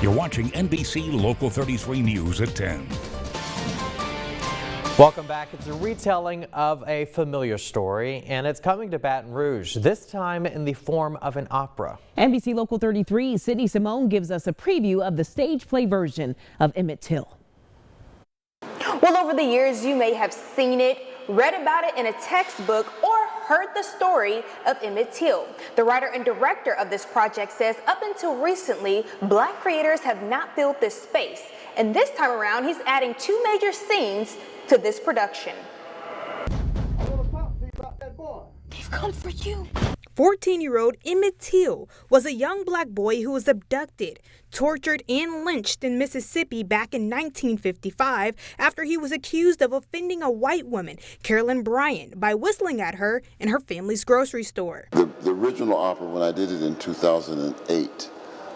You're watching NBC Local 33 News at 10. Welcome back. It's a retelling of a familiar story, and it's coming to Baton Rouge, this time in the form of an opera. NBC Local 33's Sydney Simone gives us a preview of the stage play version of Emmett Till. Well, over the years, you may have seen it, read about it in a textbook, or heard the story of Emmett Till. The writer and director of this project says up until recently, Black creators have not filled this space. And this time around, he's adding 2 major scenes to this production. They've come for you. 14-year-old Emmett Till was a young black boy who was abducted, tortured, and lynched in Mississippi back in 1955 after he was accused of offending a white woman, Carolyn Bryant, by whistling at her in her family's grocery store. The original opera, when I did it in 2008,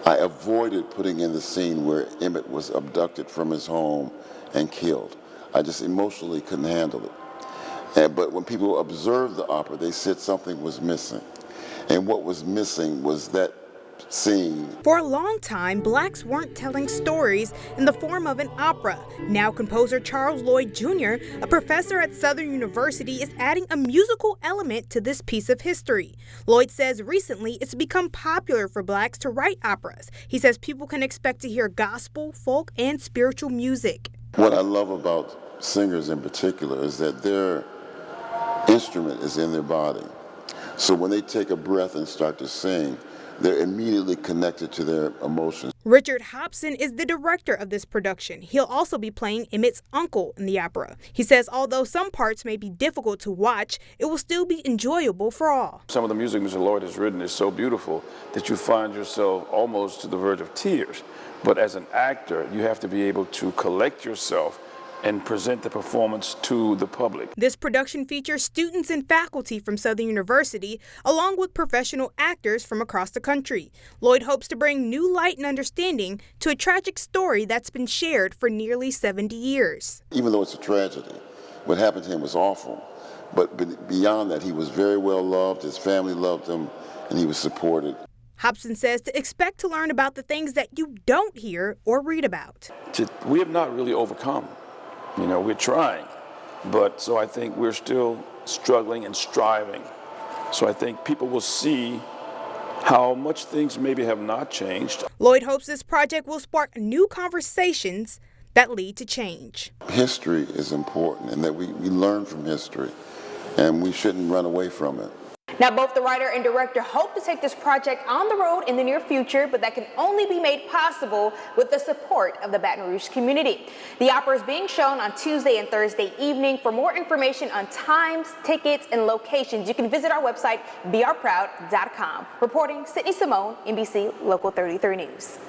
I avoided putting in the scene where Emmett was abducted from his home and killed. I just emotionally couldn't handle it. But when people observed the opera, they said something was missing. And what was missing was that scene. For a long time, blacks weren't telling stories in the form of an opera. Now composer Charles Lloyd Jr., a professor at Southern University, is adding a musical element to this piece of history. Lloyd says recently it's become popular for blacks to write operas. He says people can expect to hear gospel, folk, and spiritual music. What I love about singers in particular is that their instrument is in their body. So when they take a breath and start to sing, they're immediately connected to their emotions. Richard Hobson is the director of this production. He'll also be playing Emmett's uncle in the opera. He says although some parts may be difficult to watch, it will still be enjoyable for all. Some of the music Mr. Lloyd has written is so beautiful that you find yourself almost to the verge of tears. But as an actor, you have to be able to collect yourself and present the performance to the public. This production features students and faculty from Southern University, along with professional actors from across the country. Lloyd hopes to bring new light and understanding to a tragic story that's been shared for nearly 70 years. Even though it's a tragedy, what happened to him was awful. But beyond that, he was very well loved, his family loved him, and he was supported. Hobson says to expect to learn about the things that you don't hear or read about. We have not really overcome. We're trying, but so I think we're still struggling and striving. So I think people will see how much things maybe have not changed. Lloyd hopes this project will spark new conversations that lead to change. History is important, and that we learn from history, and we shouldn't run away from it. Now, both the writer and director hope to take this project on the road in the near future, but that can only be made possible with the support of the Baton Rouge community. The opera is being shown on Tuesday and Thursday evening. For more information on times, tickets, and locations, you can visit our website, beourproud.com. Reporting, Sydney Simone, NBC Local 33 News.